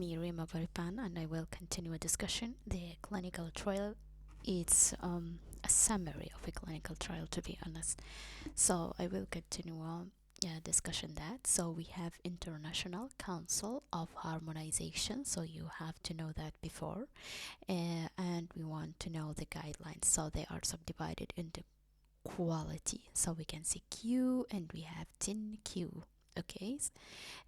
Me, Rima Varipan, and I will continue a discussion. The clinical trial is a summary of a clinical trial, to be honest. So I will continue discussion that. So we have International Council of Harmonization. So you have to know that before, and we want to know the guidelines. So they are subdivided into quality. So we can see Q, and we have 10Q. Okay,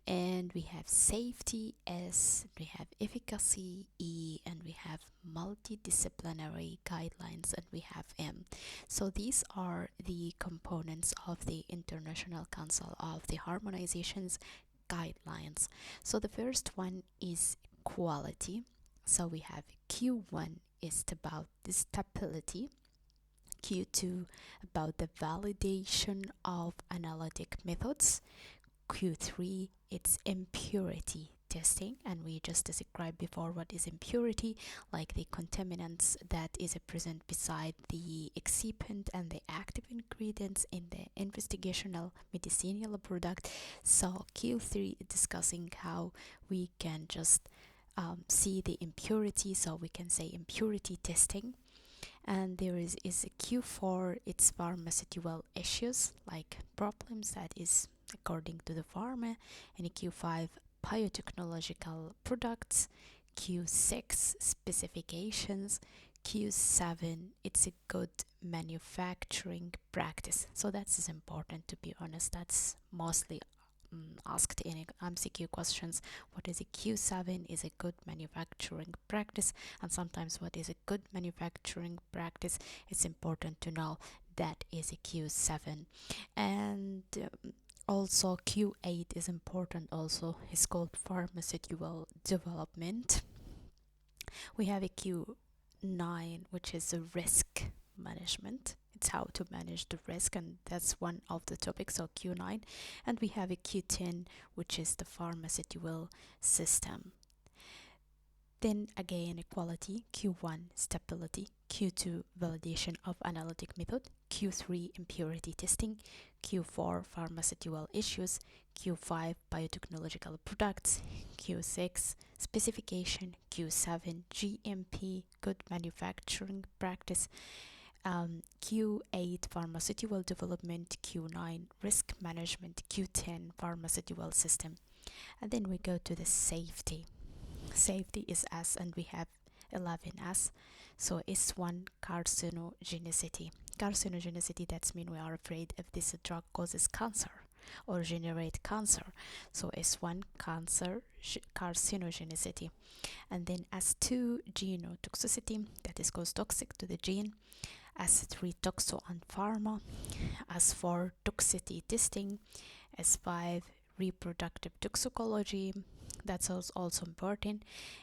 and we have safety S, we have efficacy E, and we have multidisciplinary guidelines, and we have M. So these are the components of the International Council of the Harmonization's guidelines. So the first one is quality. So we have Q1 is about the stability, Q2 about the validation of analytic methods, Q3 it's impurity testing, and we just described before what is impurity, like the contaminants that is present beside the excipient and the active ingredients in the investigational medicinal product. So Q3 discussing how we can just see the impurity, so we can say impurity testing. And there is a Q4, it's pharmaceutical issues like problems that is according to the pharma, and Q5 biotechnological products, Q6 specifications, Q7 it's a good manufacturing practice. So that's important, to be honest. That's mostly asked in MCQ questions. What is a Q7 is a good manufacturing practice, and sometimes what is a good manufacturing practice, it's important to know that is a Q7. And also Q8 is important also, it's called pharmaceutical development. We have a Q9 which is a risk management, it's how to manage the risk, and that's one of the topics, so Q9. And we have a Q10 which is the pharmaceutical system. Then again equality, Q1 stability, Q2 validation of analytic method, Q3 impurity testing, Q4 pharmaceutical issues, Q5 biotechnological products, Q6 specification, Q7 GMP good manufacturing practice, Q8 pharmaceutical development, Q9 risk management, Q10 pharmaceutical system. And then we go to the safety. Safety is S, and we have 11S. So S1 carcinogenicity. Carcinogenicity, that's mean we are afraid if this drug causes cancer or generate cancer. So S1 carcinogenicity. And then S2 genotoxicity, that is cause toxic to the gene. S3 toxo and pharma. S4 toxicity testing. S5 reproductive toxicology, that's also important.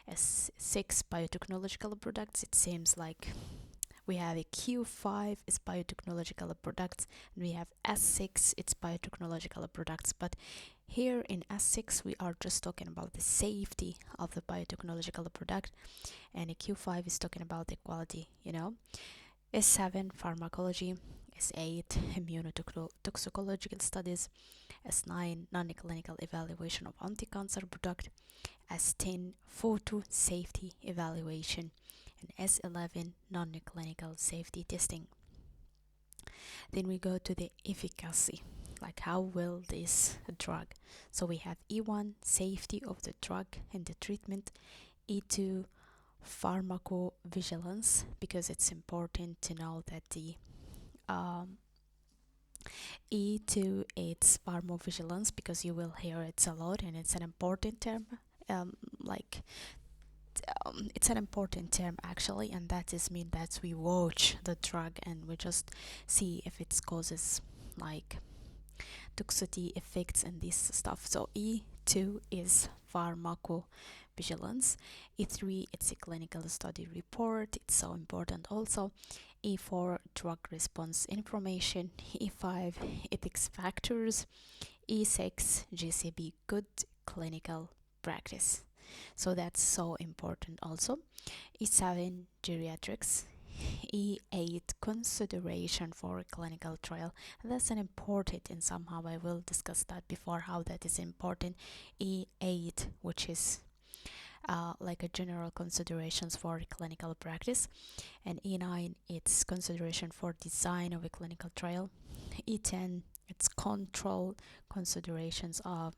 S6 biotechnological products, it seems like we have a Q5 is biotechnological products, and we have S6 it's biotechnological products, but here in S6 we are just talking about the safety of the biotechnological product, and a Q5 is talking about the quality. S7 pharmacology, S8 immunotoxicological studies, S9 non-clinical evaluation of anti-cancer product, S10 photo safety evaluation, and S11 non-clinical safety testing. Then we go to the efficacy, like how will this drug. So we have E1 safety of the drug and the treatment, E2 pharmacovigilance, because it's important to know that the E2 it's pharmacovigilance, because you will hear it a lot and it's an important term. Like it's an important term actually, and that is mean that we watch the drug and we just see if it causes like toxicity effects and this stuff. So E2 is pharmacovigilance. E3 it's a clinical study report, it's so important also. E4 drug response information, E5 ethics factors, E6 GCB good clinical practice. So that's so important also. E7 geriatrics, E8 consideration for a clinical trial, and that's an important, and somehow I will discuss that before how that is important. E8 which is like a general considerations for clinical practice. And E9, it's consideration for design of a clinical trial. E10, it's control considerations of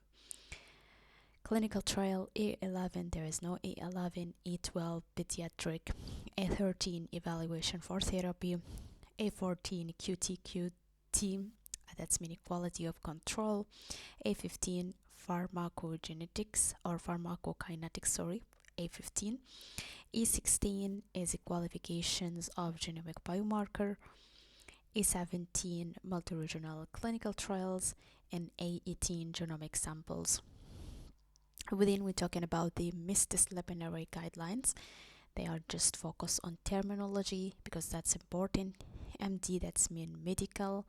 clinical trial. E11, there is no E11. E12, pediatric. A13, evaluation for therapy. A14, QTQT, that's meaning quality of control. A15, pharmacogenetics or pharmacokinetics, sorry. A15. E16 is the qualifications of genomic biomarker. A17, multi-regional clinical trials. And A18, genomic samples. Within, we're talking about the multidisciplinary guidelines. They are just focused on terminology because that's important. MD, that's mean medical.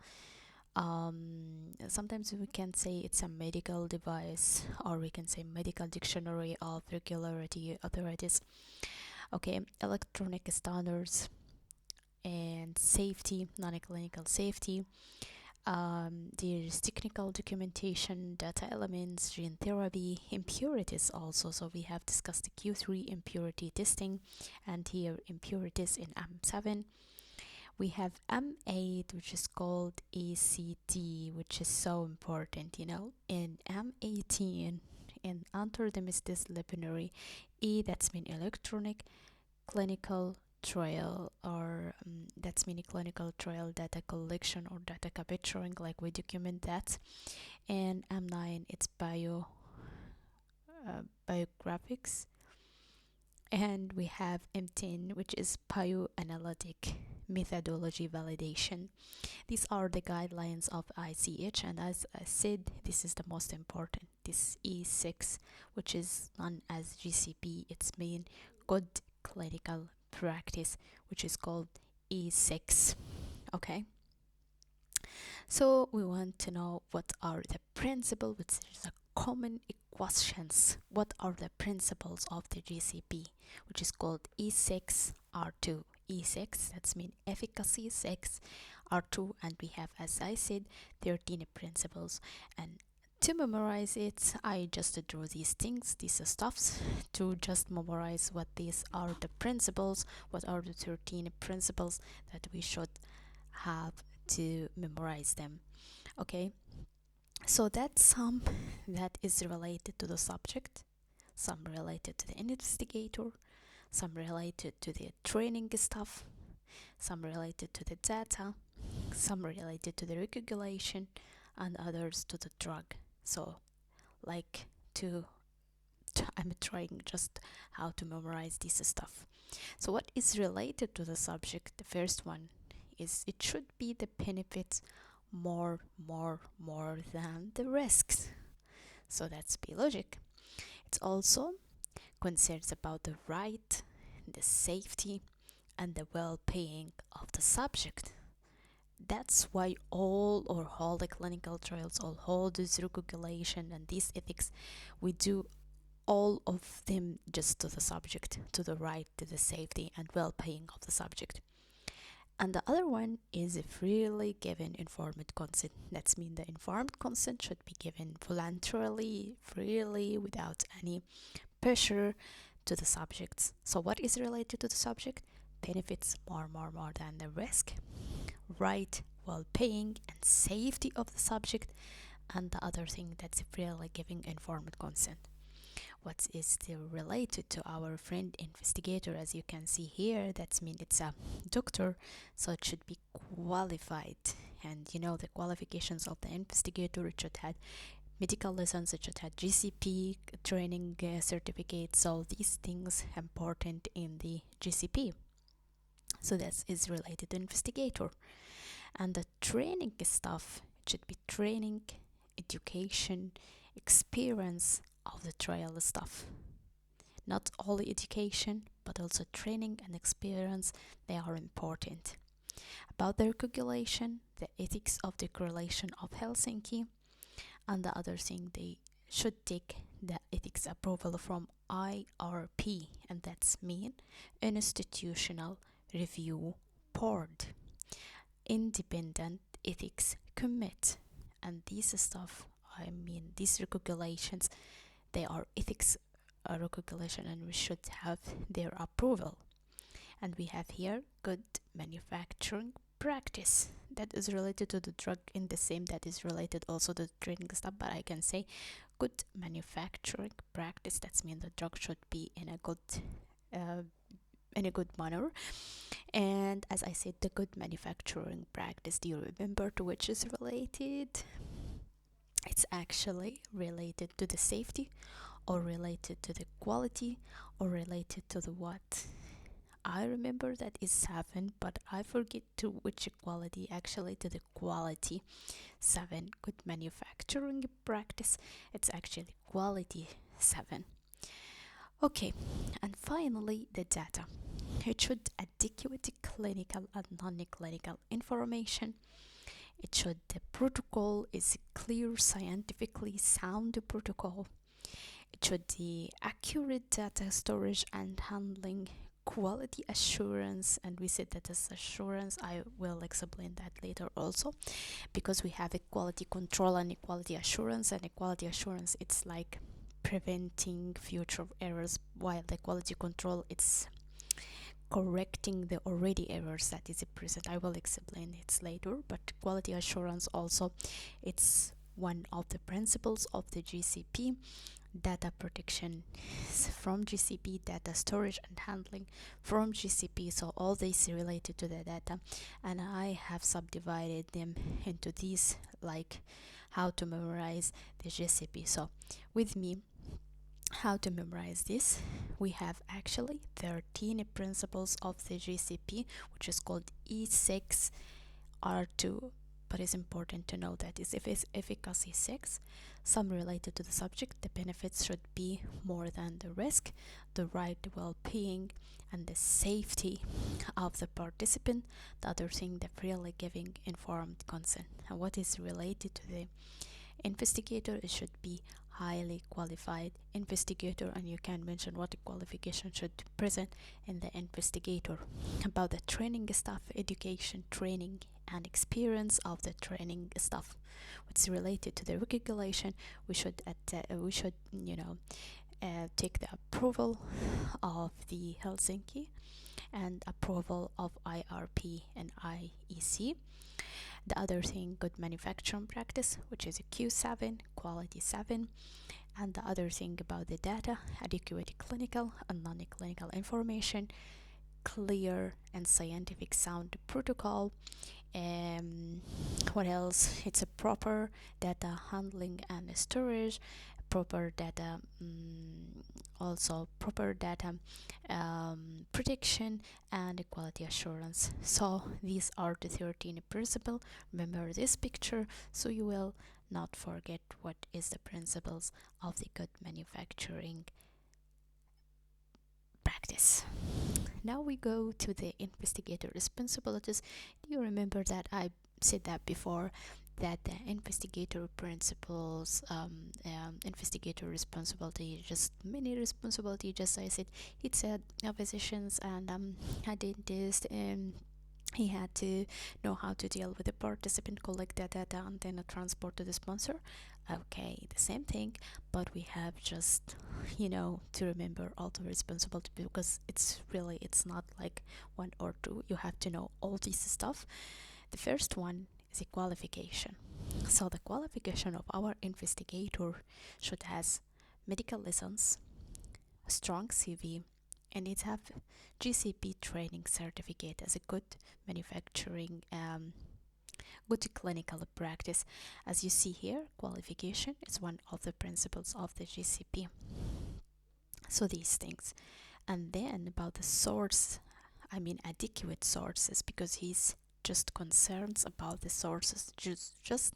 Sometimes we can say it's a medical device, or we can say medical dictionary of regularity authorities. Okay, electronic standards and safety, non-clinical safety. There's technical documentation, data elements, gene therapy, impurities also. So we have discussed the Q3 impurity testing, and here impurities in M7. We have M8, which is called ACT, which is so important, in M18 and under the multidisciplinary. E, that's mean electronic clinical trial, or that's mean clinical trial data collection or data capturing, like we document that. And M9, it's biographics. And we have M10, which is bioanalytic methodology validation. These are the guidelines of ICH, and as I said, this is the most important. This E6, which is known as GCP, it's mean good clinical practice, which is called E6. Okay, so we want to know what are the principles, which is a common questions. What are the principles of the GCP, which is called E6R2? E6, that's mean efficacy 6, R2, and we have, as I said, 13 principles. And to memorize it, I just drew these things, these stuffs, to just memorize what these are the principles, what are the 13 principles that we should have to memorize them. Okay, so that's some that is related to the subject, some related to the investigator, some related to the training stuff, some related to the data, some related to the recoagulation, and others to the drug. So, like I'm trying just how to memorize this stuff. So, what is related to the subject? The first one is it should be the benefits more than the risks. So that's be logic. It's also concerns about the right, the safety, and the well-being of the subject. That's why all the clinical trials, all this recoagulation and these ethics, we do all of them just to the subject, to the right, to the safety and well-being of the subject. And the other one is freely given informed consent. That's mean the informed consent should be given voluntarily, freely, without any pressure to the subjects. So what is related to the subject? Benefits more than the risk. Right, well-being and safety of the subject. And the other thing that's freely giving informed consent. What is still related to our friend investigator, as you can see here, that's mean it's a doctor, so it should be qualified. And the qualifications of the investigator, it should have medical license, it should have GCP training certificate. So these things important in the GCP. So that is related to investigator. And the training stuff, it should be training, education, experience of the trial stuff. Not only education, but also training and experience, they are important. About the recoagulation, the ethics of the correlation of Helsinki, and the other thing, they should take the ethics approval from IRP, and that's mean Institutional Review Board, Independent Ethics Commit. And these stuff, these recoagulations, they are ethics a regulation and we should have their approval. And we have here good manufacturing practice that is related to the drug in the same that is related also to the training stuff, but I can say good manufacturing practice. That means the drug should be uh, in a good manner. And as I said, the good manufacturing practice, do you remember to which is related? It's actually related to the safety, or related to the quality, or related to the what? I remember that is 7, but I forget to which quality. Actually, to the quality. 7, good manufacturing practice. It's actually quality 7. Okay, and finally the data. It should adequate clinical and non-clinical information. It should the protocol is clear, scientifically sound protocol. It should the accurate data storage and handling, quality assurance, and we said that as assurance. I will explain that later also, because we have a quality control and a quality assurance, and a quality assurance it's like preventing future errors, while the quality control it's correcting the already errors that is present. I will explain it later, but quality assurance also it's one of the principles of the GCP. Data protection from GCP, data storage and handling from GCP, so all this related to the data, and I have subdivided them into these, like how to memorize the GCP. So with me, how to memorize this, we have actually 13 principles of the GCP, which is called E6R2, but it's important to know that is if it's efficacy 6, some related to the subject, the benefits should be more than the risk, the right well-being and the safety of the participant, the other thing, the freely giving informed consent. And what is related to the investigator, it should be highly qualified investigator, and you can mention what the qualification should present in the investigator. About the training staff, education, training and experience of the training staff. What's related to the regulation, we should take the approval of the Helsinki and approval of IRP and IEC. The other thing, good manufacturing practice, which is a Q7, quality 7. And the other thing about the data, adequate clinical and non-clinical information, clear and scientific sound protocol. What else? It's a proper data handling and storage, proper data, also proper data protection and quality assurance. So these are the 13 principles. Remember this picture so you will not forget what is the principles of the good manufacturing practice. Now we go to the investigator responsibilities. Do you remember that I said that before, that the investigator principles, investigator responsibility, just many responsibility, just I said it's a physicians and a dentist, and he had to know how to deal with the participant, collect the data and then transport to the sponsor. Okay, the same thing, but we have just to remember all the responsibility, because it's not like one or two, you have to know all this stuff. The first one is a qualification. So the qualification of our investigator should has medical license, a strong CV, and it have GCP training certificate as a good manufacturing, good clinical practice. As you see here, qualification is one of the principles of the GCP. So these things. And then about the source, I mean adequate sources, because he's just concerns about the sources, just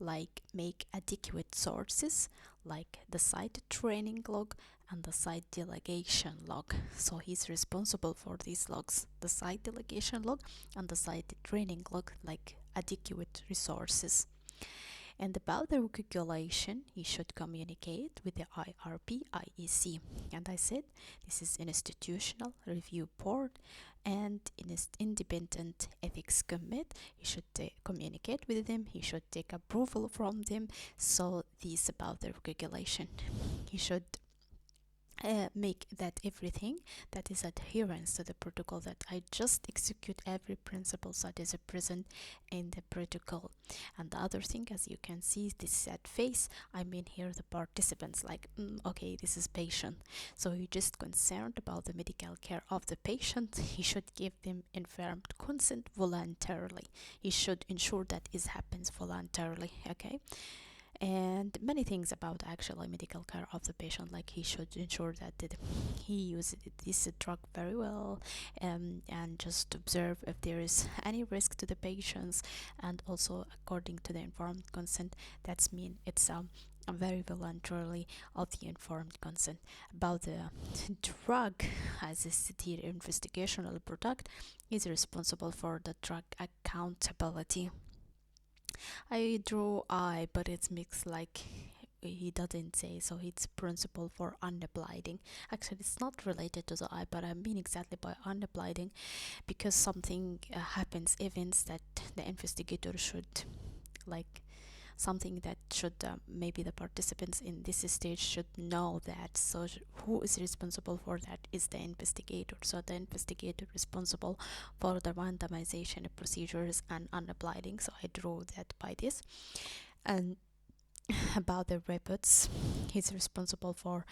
like make adequate sources, like the site training log and the site delegation log. So he's responsible for these logs, the site delegation log and the site training log, like adequate resources. And about the regulation, he should communicate with the IRP, IEC. And I said this is an institutional review board and in his independent ethics commit. He should communicate with them. He should take approval from them. So this about the regulation. He should make that everything that is adherence to the protocol, that I just execute every principle that is present in the protocol. And the other thing, as you can see, this sad face, I mean here the participants, like okay, this is patient, so he just concerned about the medical care of the patient. He should give them informed consent voluntarily. He should ensure that it happens voluntarily. Okay, and many things about actually medical care of the patient, like he should ensure that he uses this drug very well, and just observe if there is any risk to the patients, and also according to the informed consent. That's mean it's a very voluntarily of the informed consent about the drug. As a city investigational product, is responsible for the drug accountability. I draw I, but it's mixed, like he doesn't say, so it's principle for underblinding. Actually, it's not related to the I, but I mean exactly by underblinding, because something happens, events that the investigator should, like, something that should maybe the participants in this stage should know that. So who is responsible for that is the investigator. So the investigator responsible for the randomization procedures and underblinding. So I draw that by this. And about the reports, he's responsible for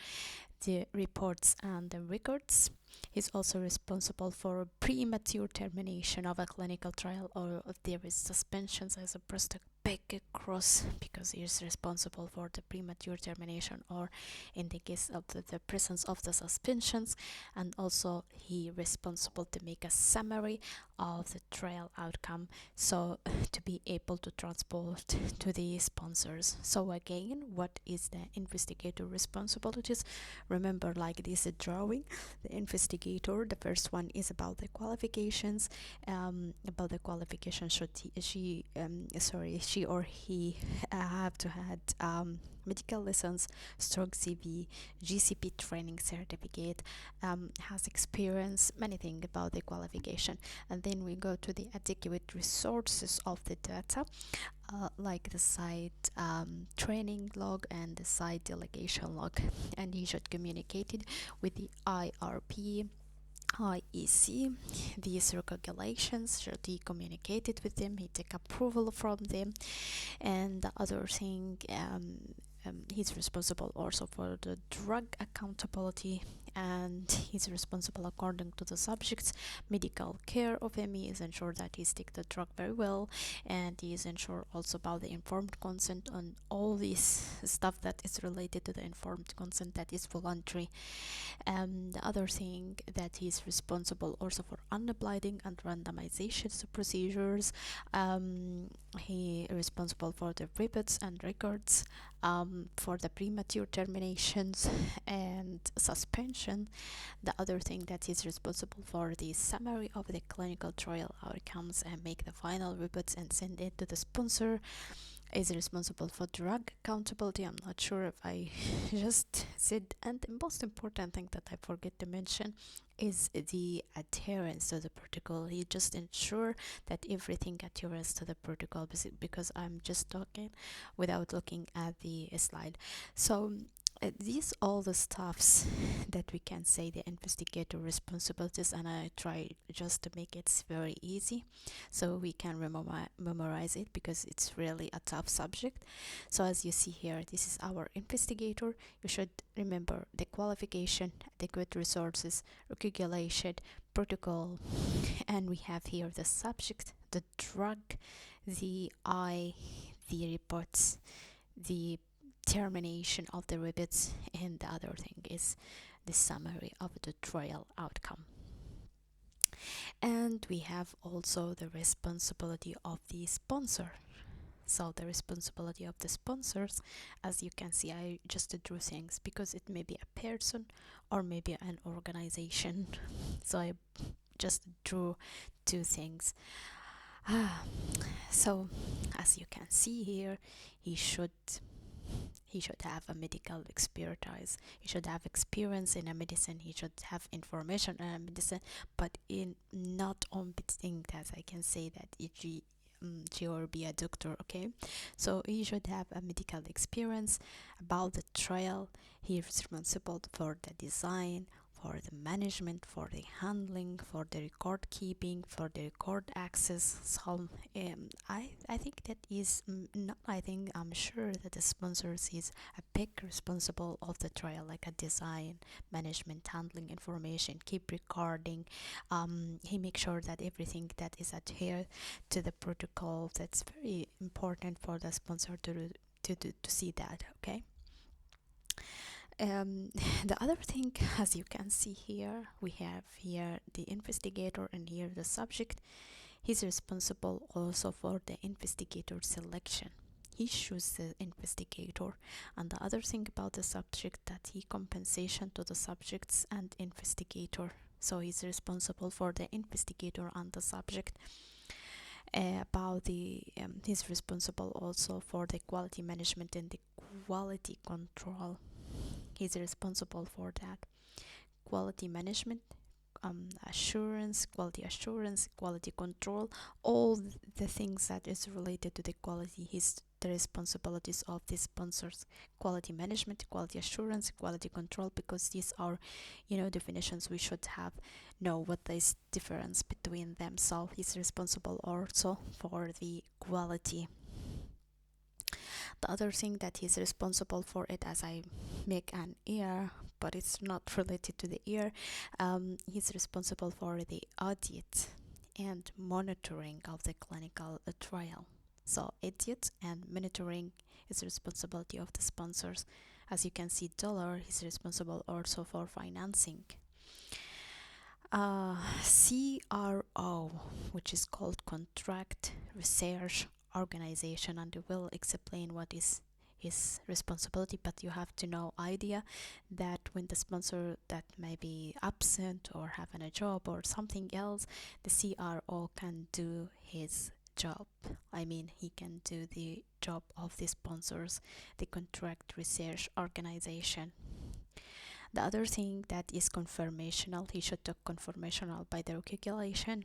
the reports and the records. He's also responsible for premature termination of a clinical trial, or if there is suspensions as a prospect big cross, because he is responsible for the premature termination, or in the case of the presence of the suspensions. And also he responsible to make a summary of the trial outcome, so to be able to transport to the sponsors. So again, what is the investigator responsibilities? Remember, like this drawing, the investigator, the first one is about the qualifications. About the qualification, should she or he have to had medical license, strong CV, GCP training certificate, has experience, many things about the qualification. And then we go to the adequate resources of the data, like the site training log and the site delegation log. And he should communicate it with the IRP, IEC. These regulations should be communicated with them. He take approval from them. And the other thing, he's responsible also for the drug accountability, and he's responsible according to the subject's medical care of him. He is ensure that he's take the drug very well, and he is ensure also about the informed consent on all this stuff that is related to the informed consent that is voluntary. The other thing, that he's responsible also for underblinding and randomization procedures. He is responsible for the reports and records, for the premature terminations and suspension. The other thing, that he's responsible for the summary of the clinical trial outcomes and make the final reports and send it to the sponsor. Is responsible for drug accountability. I'm not sure if I just said. And the most important thing that I forget to mention is the adherence to the protocol. He just ensure that everything adheres to the protocol, because I'm just talking without looking at the slide. So these all the stuffs that we can say the investigator responsibilities, and I try just to make it very easy so we can memorize it, because it's really a tough subject. So as you see here, this is our investigator. You should remember the qualification, adequate resources, regulation, protocol, and we have here the subject, the drug, the I, the reports, the termination of the rebates, and the other thing is the summary of the trial outcome. And we have also the responsibility of the sponsor. So the responsibility of the sponsors, as you can see, I just drew things because it may be a person or maybe an organization. So I just drew two things. So as you can see here, he should have a medical expertise. He should have experience in a medicine. He should have information in a medicine, but in not on things that I can say that she or be a doctor. Okay, so he should have a medical experience about the trial. He is responsible for the design, for the management, for the handling, for the record keeping, for the record access. So I think that is not. I think I'm sure that the sponsors is a big responsible of the trial, like a design, management, handling information, keep recording. He makes sure that everything that is adhered to the protocol. That's very important for the sponsor to see that. Okay. um, the other thing, as you can see here, we have here the investigator and here the subject. He's responsible also for the investigator selection. He chooses the investigator, and the other thing about the subject that he compensation to the subjects and investigator. So he's responsible for the investigator and the subject. About the he's responsible also for the quality management and the quality control. He's responsible for that quality management, quality assurance, quality control, all the things that is related to the quality. His the responsibilities of the sponsors: quality management, quality assurance, quality control, because these are, definitions we should have know what is difference between them. So he's responsible also for the quality. The other thing that he's responsible for it, as I make an ear, but it's not related to the ear, he's responsible for the audit and monitoring of the clinical trial. So audit and monitoring is responsibility of the sponsors. As you can see, dollar is responsible also for financing. CRO, which is called Contract Research Organization, and I will explain what is his responsibility, but you have to know idea that when the sponsor that may be absent or having a job or something else, the CRO can do his job. I mean, he can do the job of the sponsors, the Contract Research Organization. The other thing that is conformational, he should take conformational by the calculation.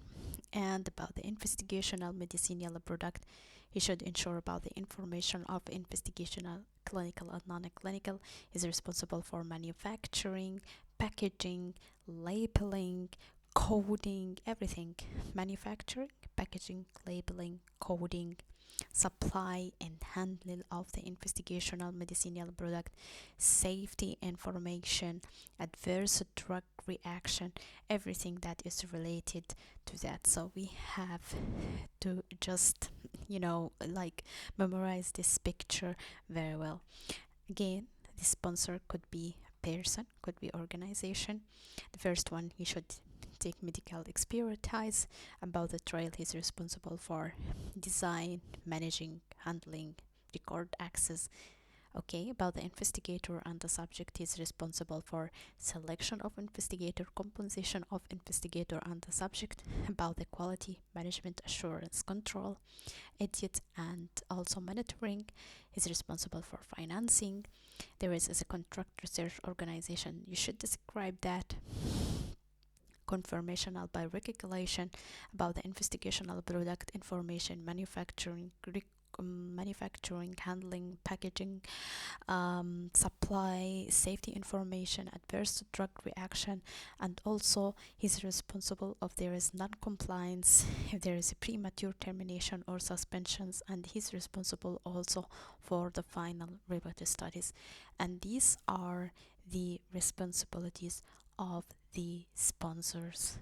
And about the investigational medicinal product, he should ensure about the information of investigational, clinical and non-clinical. Is responsible for manufacturing, packaging, labeling, coding, everything. Manufacturing, packaging, labeling, coding, supply and handling of the investigational medicinal product, safety information, adverse drug reaction, everything that is related to that. So we have to just, like memorize this picture very well. Again, the sponsor could be person, could be organization. The first one, he should take medical expertise about the trial. He's responsible for design, managing, handling, record access. Okay, about the investigator and the subject, is responsible for selection of investigator, compensation of investigator and the subject, about the quality management, assurance, control, audit and also monitoring. Is responsible for financing. There is as a contract research organization. You should describe that. Conformational by recalculation about the investigational product information, manufacturing, handling, packaging, supply, safety information, adverse drug reaction, and also he's responsible if there is non-compliance, if there is a premature termination or suspensions, and he's responsible also for the final report studies. And these are the responsibilities of the sponsors,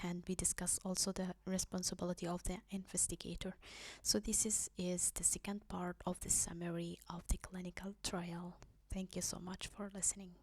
and we discuss also the responsibility of the investigator. So this is the second part of the summary of the clinical trial. Thank you so much for listening.